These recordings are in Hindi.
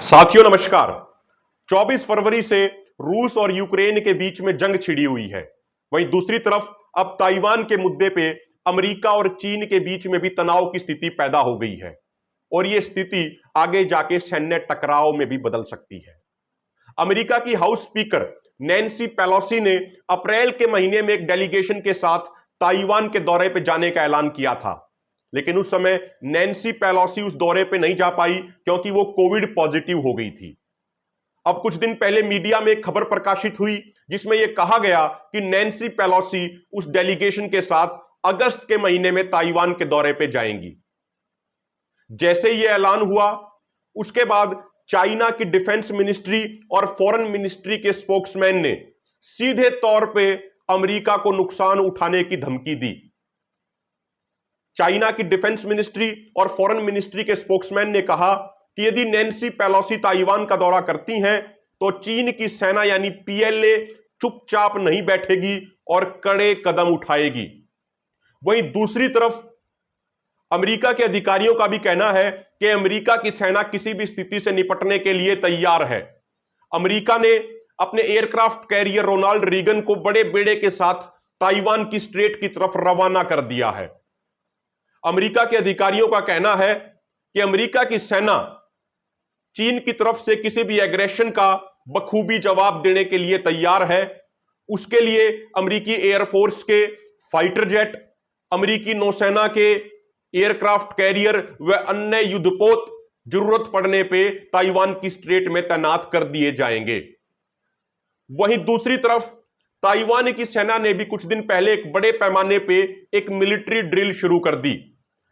साथियों नमस्कार। 24 फरवरी से रूस और यूक्रेन के बीच में जंग छिड़ी हुई है। वहीं दूसरी तरफ अब ताइवान के मुद्दे पे अमेरिका और चीन के बीच में भी तनाव की स्थिति पैदा हो गई है और यह स्थिति आगे जाके सैन्य टकराव में भी बदल सकती है। अमेरिका की हाउस स्पीकर नैन्सी पेलोसी ने अप्रैल के महीने में एक डेलीगेशन के साथ ताइवान के दौरे पर जाने का ऐलान किया था, लेकिन उस समय नैन्सी पेलोसी उस दौरे पे नहीं जा पाई क्योंकि वो कोविड पॉजिटिव हो गई थी। अब कुछ दिन पहले मीडिया में एक खबर प्रकाशित हुई जिसमें यह कहा गया कि नैन्सी पेलोसी उस डेलीगेशन के साथ अगस्त के महीने में ताइवान के दौरे पे जाएंगी। जैसे ही यह ऐलान हुआ उसके बाद चाइना की डिफेंस मिनिस्ट्री और फॉरेन मिनिस्ट्री के स्पोक्समैन ने सीधे तौर पे अमेरिका को नुकसान उठाने की धमकी दी। चाइना की डिफेंस मिनिस्ट्री और फॉरेन मिनिस्ट्री के स्पोक्समैन ने कहा कि यदि नैन्सी पेलोसी ताइवान का दौरा करती हैं तो चीन की सेना यानी पीएलए चुपचाप नहीं बैठेगी और कड़े कदम उठाएगी। वहीं दूसरी तरफ अमेरिका के अधिकारियों का भी कहना है कि अमेरिका की सेना किसी भी स्थिति से निपटने के लिए तैयार है। अमेरिका ने अपने एयरक्राफ्ट कैरियर रोनाल्ड रीगन को बड़े बेड़े के साथ ताइवान की स्ट्रेट की तरफ रवाना कर दिया है। अमेरिका के अधिकारियों का कहना है कि अमेरिका की सेना चीन की तरफ से किसी भी एग्रेशन का बखूबी जवाब देने के लिए तैयार है। उसके लिए अमेरिकी एयरफोर्स के फाइटर जेट, अमेरिकी नौसेना के एयरक्राफ्ट कैरियर व अन्य युद्धपोत जरूरत पड़ने पे ताइवान की स्ट्रेट में तैनात कर दिए जाएंगे। वहीं दूसरी तरफ ताइवान की सेना ने भी कुछ दिन पहले एक बड़े पैमाने पे एक मिलिट्री ड्रिल शुरू कर दी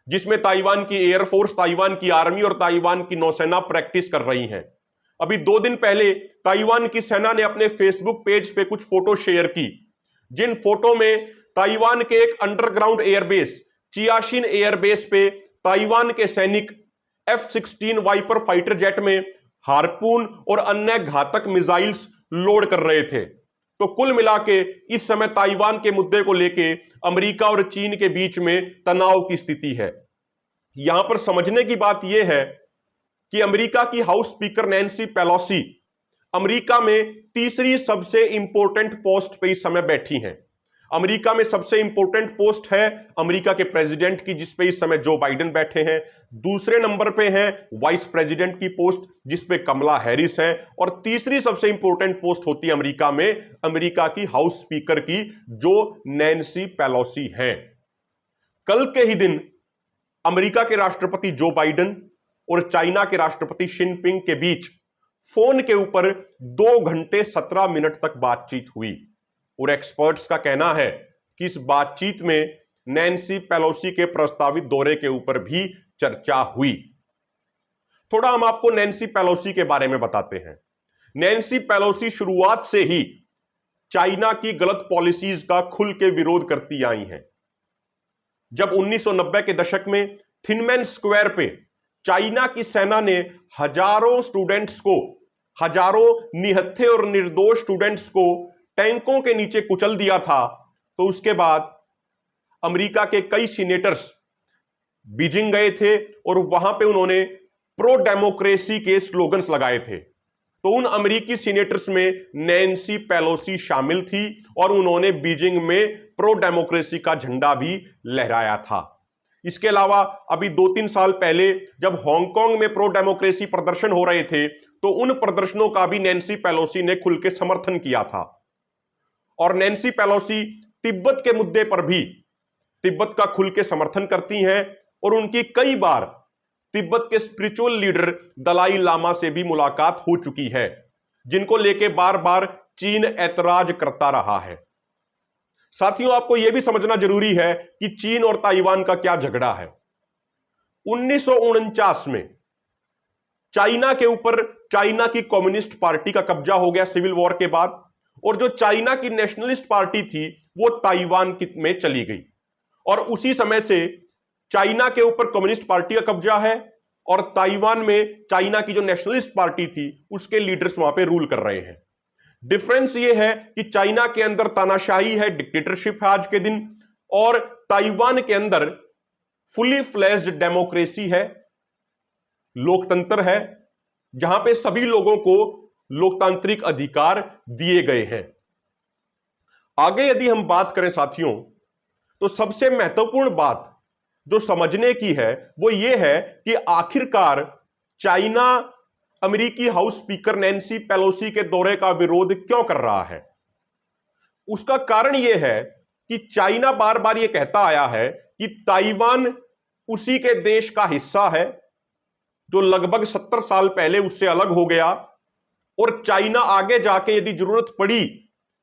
जिसमें ताइवान की एयरफोर्स, ताइवान की आर्मी और ताइवान की नौसेना प्रैक्टिस कर रही हैं। अभी 2 दिन पहले ताइवान की सेना ने अपने फेसबुक पेज पे कुछ फोटो शेयर की, जिन फोटो में ताइवान के एक अंडरग्राउंड एयरबेस चियाशिन एयरबेस पे ताइवान के सैनिक F-16 वाइपर फाइटर जेट में हार्पून और अन्य घातक मिसाइल्स लोड कर रहे थे। तो कुल मिला के इस समय ताइवान के मुद्दे को लेके अमेरिका और चीन के बीच में तनाव की स्थिति है। यहां पर समझने की बात यह है कि अमेरिका की house speaker Nancy Pelosi America में तीसरी सबसे इंपॉर्टेंट पोस्ट पे इस समय बैठी हैं। अमेरिका में सबसे इंपॉर्टेंट पोस्ट है अमेरिका के प्रेसिडेंट की, जिस पे इस समय जो बाइडेन बैठे हैं। दूसरे नंबर पे है वाइस प्रेसिडेंट की पोस्ट जिस पे कमला हैरिस है, और तीसरी सबसे इंपॉर्टेंट पोस्ट होती है अमेरिका में अमेरिका की हाउस स्पीकर की, जो नैन्सी पेलोसी है। कल के ही दिन अमेरिका के राष्ट्रपति जो बाइडेन और चाइना के राष्ट्रपति जिनपिंग के बीच फोन के ऊपर 2 घंटे 17 मिनट तक बातचीत हुई और एक्सपर्ट्स का कहना है कि इस बातचीत में नैन्सी पेलोसी के प्रस्तावित दौरे के ऊपर भी चर्चा हुई। थोड़ा हम आपको नैन्सी पेलोसी के बारे में बताते हैं। नैन्सी पेलोसी शुरुआत से ही चाइना की गलत पॉलिसीज का खुल के विरोध करती आई हैं। जब 1990 के दशक में थिनमेन स्क्वायर पे चाइना की सेना ने हजारों स्टूडेंट्स को, हजारों निहत्थे और निर्दोष स्टूडेंट्स को टैंकों के नीचे कुचल दिया था, तो उसके बाद अमेरिका के कई सीनेटर्स बीजिंग गए थे और वहां पे उन्होंने प्रो डेमोक्रेसी के स्लोगन्स लगाए थे। तो उन अमेरिकी सीनेटर्स में नैन्सी पेलोसी शामिल थी और उन्होंने बीजिंग में प्रो डेमोक्रेसी का झंडा भी लहराया था। इसके अलावा अभी 2-3 साल पहले जब हांगकांग में प्रो डेमोक्रेसी प्रदर्शन हो रहे थे तो उन प्रदर्शनों का भी नैन्सी पेलोसी ने खुल के समर्थन किया था। और नैन्सी पेलोसी तिब्बत के मुद्दे पर भी तिब्बत का खुल के समर्थन करती हैं और उनकी कई बार तिब्बत के स्पिरिचुअल लीडर दलाई लामा से भी मुलाकात हो चुकी है, जिनको लेके बार बार चीन ऐतराज करता रहा है। साथियों, आपको यह भी समझना जरूरी है कि चीन और ताइवान का क्या झगड़ा है। 1949 में चाइना के ऊपर चाइना की कम्युनिस्ट पार्टी का कब्जा हो गया सिविल वॉर के बाद, और जो चाइना की नेशनलिस्ट पार्टी थी वो ताइवान में चली गई, और उसी समय से चाइना के ऊपर कम्युनिस्ट पार्टी का कब्जा है और ताइवान में चाइना की जो नेशनलिस्ट पार्टी थी उसके लीडर्स वहां पे रूल कर रहे हैं। डिफरेंस ये है कि चाइना के अंदर तानाशाही है, डिक्टेटरशिप है आज के दिन, और ताइवान के अंदर फुली फ्लेज्ड डेमोक्रेसी है, लोकतंत्र है, जहां पे सभी लोगों को लोकतांत्रिक अधिकार दिए गए हैं। आगे यदि हम बात करें साथियों, तो सबसे महत्वपूर्ण बात जो समझने की है वो ये है कि आखिरकार चाइना अमेरिकी हाउस स्पीकर नैन्सी पेलोसी के दौरे का विरोध क्यों कर रहा है। उसका कारण यह है कि चाइना बार बार यह कहता आया है कि ताइवान उसी के देश का हिस्सा है जो लगभग 70 साल पहले उससे अलग हो गया, और चाइना आगे जाके यदि जरूरत पड़ी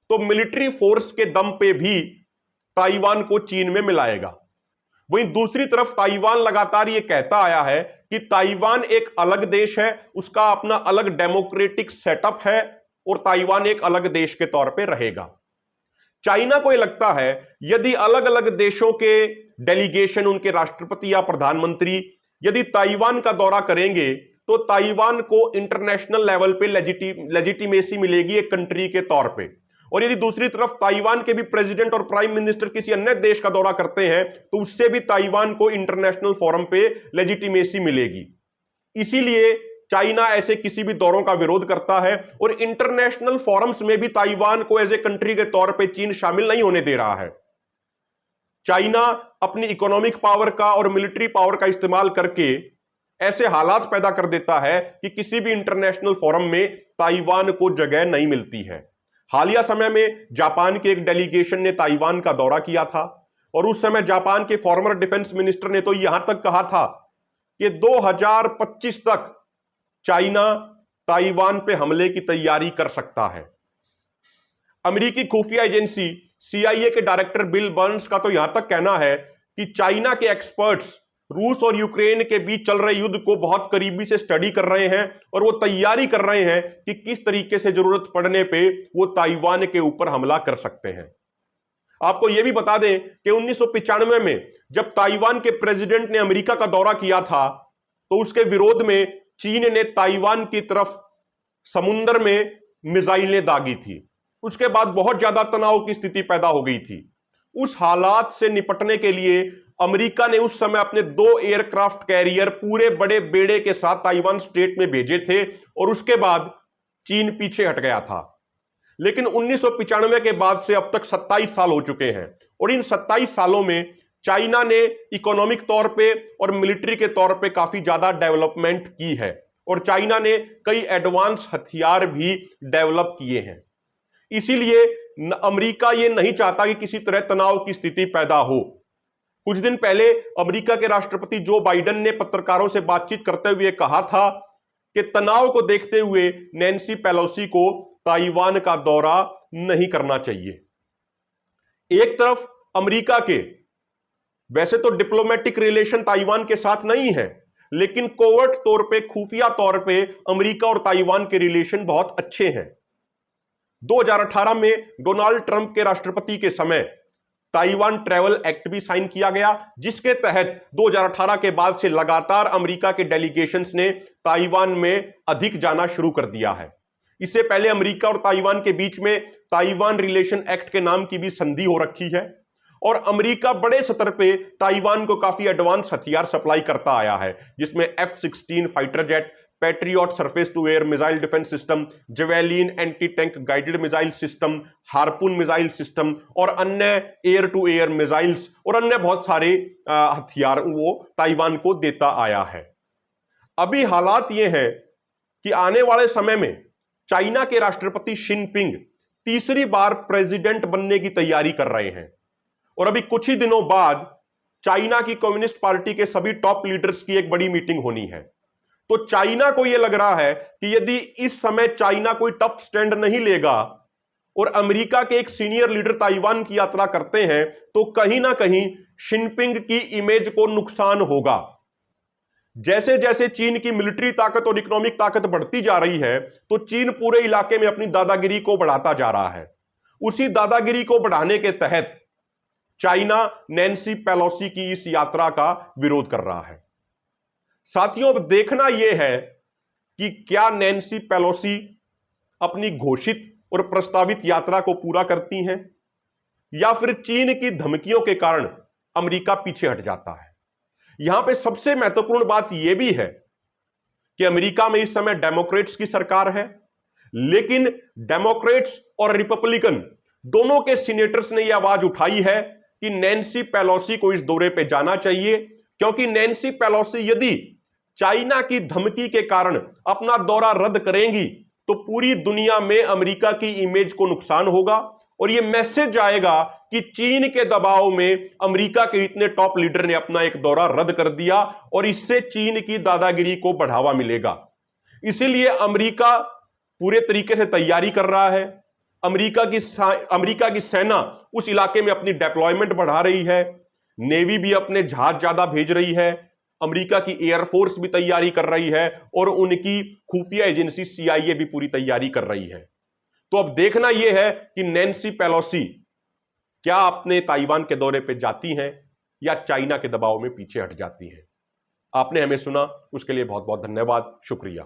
तो मिलिट्री फोर्स के दम पे भी ताइवान को चीन में मिलाएगा। वहीं दूसरी तरफ ताइवान लगातार यह कहता आया है कि ताइवान एक अलग देश है, उसका अपना अलग डेमोक्रेटिक सेटअप है और ताइवान एक अलग देश के तौर पे रहेगा। चाइना को यह लगता है यदि अलग अलग देशों के डेलीगेशन, उनके राष्ट्रपति या प्रधानमंत्री यदि ताइवान का दौरा करेंगे तो ताइवान को इंटरनेशनल लेवल पे लेजिटिमेसी मिलेगी एक कंट्री के तौर पे, और यदि दूसरी तरफ ताइवान के भी प्रेसिडेंट और प्राइम मिनिस्टर किसी अन्य देश का दौरा करते हैं तो उससे भी ताइवान को इंटरनेशनल फोरम पे लेजिटिमेसी मिलेगी। इसीलिए चाइना ऐसे किसी भी दौरों का विरोध करता है और इंटरनेशनल फोरम्स में भी ताइवान को एज ए कंट्री के तौर पे चीन शामिल नहीं होने दे रहा है। चाइना अपनी इकोनॉमिक पावर का और मिलिट्री पावर का इस्तेमाल करके ऐसे हालात पैदा कर देता है कि किसी भी इंटरनेशनल फोरम में ताइवान को जगह नहीं मिलती है। हालिया समय में जापान के एक डेलीगेशन ने ताइवान का दौरा किया था और उस समय जापान के फॉर्मर डिफेंस मिनिस्टर ने तो यहां तक कहा था कि 2025 तक चाइना ताइवान पे हमले की तैयारी कर सकता है। अमेरिकी खुफिया एजेंसी CIA के डायरेक्टर बिल बर्न्स का तो यहां तक कहना है कि चाइना के एक्सपर्ट्स रूस और यूक्रेन के बीच चल रहे युद्ध को बहुत करीबी से स्टडी कर रहे हैं और वो तैयारी कर रहे हैं कि किस तरीके से जरूरत पड़ने पे वो ताइवान के ऊपर हमला कर सकते हैं। आपको यह भी बता दें कि 1995 में जब ताइवान के प्रेसिडेंट ने अमेरिका का दौरा किया था तो उसके विरोध में चीन ने ताइवान की तरफ समुद्र में मिसाइलें दागी थी। उसके बाद बहुत ज्यादा तनाव की स्थिति पैदा हो गई थी। उस हालात से निपटने के लिए अमेरिका ने उस समय अपने 2 एयरक्राफ्ट कैरियर पूरे बड़े बेड़े के साथ ताइवान स्ट्रेट में भेजे थे और उसके बाद चीन पीछे हट गया था। लेकिन 1995 के बाद से अब तक 27 साल हो चुके हैं और इन 27 सालों में चाइना ने इकोनॉमिक तौर पे और मिलिट्री के तौर पे काफी ज्यादा डेवलपमेंट की है और चाइना ने कई एडवांस हथियार भी डेवलप किए हैं। इसीलिए अमेरिका ये नहीं चाहता कि किसी तरह तनाव की स्थिति पैदा हो। कुछ दिन पहले अमेरिका के राष्ट्रपति जो बाइडेन ने पत्रकारों से बातचीत करते हुए कहा था कि तनाव को देखते हुए नैन्सी पेलोसी को ताइवान का दौरा नहीं करना चाहिए। एक तरफ अमेरिका के वैसे तो डिप्लोमेटिक रिलेशन ताइवान के साथ नहीं है, लेकिन कोवर्ट तौर पे, खुफिया तौर पे अमेरिका और ताइवान के रिलेशन बहुत अच्छे हैं। 2018 में डोनाल्ड ट्रंप के राष्ट्रपति के समय ताइवान ट्रैवल एक्ट भी साइन किया गया, जिसके तहत 2018 के बाद से लगातार अमेरिका के डेलीगेशंस ने ताइवान में अधिक जाना शुरू कर दिया है। इससे पहले अमेरिका और ताइवान के बीच में ताइवान रिलेशन एक्ट के नाम की भी संधि हो रखी है और अमेरिका बड़े स्तर पे ताइवान को काफी एडवांस हथियार सप्लाई करता आया है, जिसमें F-16 fighter jet, Patriot surface to air missile defence system, Javelin anti tank guided missile system, Harpoon missile system और अन्य एयर टू एयर मिसाइल्स और अन्य बहुत सारे हथियार वो ताइवान को देता आया है। अभी हालात ये हैं कि आने वाले समय में चाइना के राष्ट्रपति जिनपिंग तीसरी बार प्रेसिडेंट बनने की तैयारी कर रहे हैं और अभी कुछ ही दिनों बाद चाइना की कम्युनिस्ट पार्टी के सभी टॉप लीडर्स की एक बड़ी मीटिंग होनी है। तो चाइना को यह लग रहा है कि यदि इस समय चाइना कोई टफ स्टैंड नहीं लेगा और अमेरिका के एक सीनियर लीडर ताइवान की यात्रा करते हैं तो कहीं ना कहीं जिनपिंग की इमेज को नुकसान होगा। जैसे जैसे चीन की मिलिट्री ताकत और इकोनॉमिक ताकत बढ़ती जा रही है तो चीन पूरे इलाके में अपनी दादागिरी को बढ़ाता जा रहा है। उसी दादागिरी को बढ़ाने के तहत चाइना नैन्सी पेलोसी की इस यात्रा का विरोध कर रहा है। साथियों, अब देखना यह है कि क्या नैन्सी पेलोसी अपनी घोषित और प्रस्तावित यात्रा को पूरा करती हैं या फिर चीन की धमकियों के कारण अमेरिका पीछे हट जाता है। यहां पे सबसे महत्वपूर्ण बात यह भी है कि अमेरिका में इस समय डेमोक्रेट्स की सरकार है, लेकिन डेमोक्रेट्स और रिपब्लिकन दोनों के सीनेटर्स ने यह आवाज उठाई है कि नैन्सी पेलोसी को इस दौरे पे जाना चाहिए, क्योंकि नैन्सी पेलोसी यदि चाइना की धमकी के कारण अपना दौरा रद्द करेंगी तो पूरी दुनिया में अमेरिका की इमेज को नुकसान होगा और यह मैसेज आएगा कि चीन के दबाव में अमेरिका के इतने टॉप लीडर ने अपना एक दौरा रद्द कर दिया और इससे चीन की दादागिरी को बढ़ावा मिलेगा। इसीलिए अमेरिका पूरे तरीके से तैयारी कर रहा है। अमेरिका की सेना उस इलाके में अपनी डिप्लॉयमेंट बढ़ा रही है, नेवी भी अपने जहाज ज्यादा भेज रही है, अमेरिका की एयरफोर्स भी तैयारी कर रही है और उनकी खुफिया एजेंसी CIA भी पूरी तैयारी कर रही है। तो अब देखना यह है कि नैन्सी पेलोसी क्या अपने ताइवान के दौरे पे जाती हैं या चाइना के दबाव में पीछे हट जाती हैं। आपने हमें सुना, उसके लिए बहुत बहुत धन्यवाद, शुक्रिया।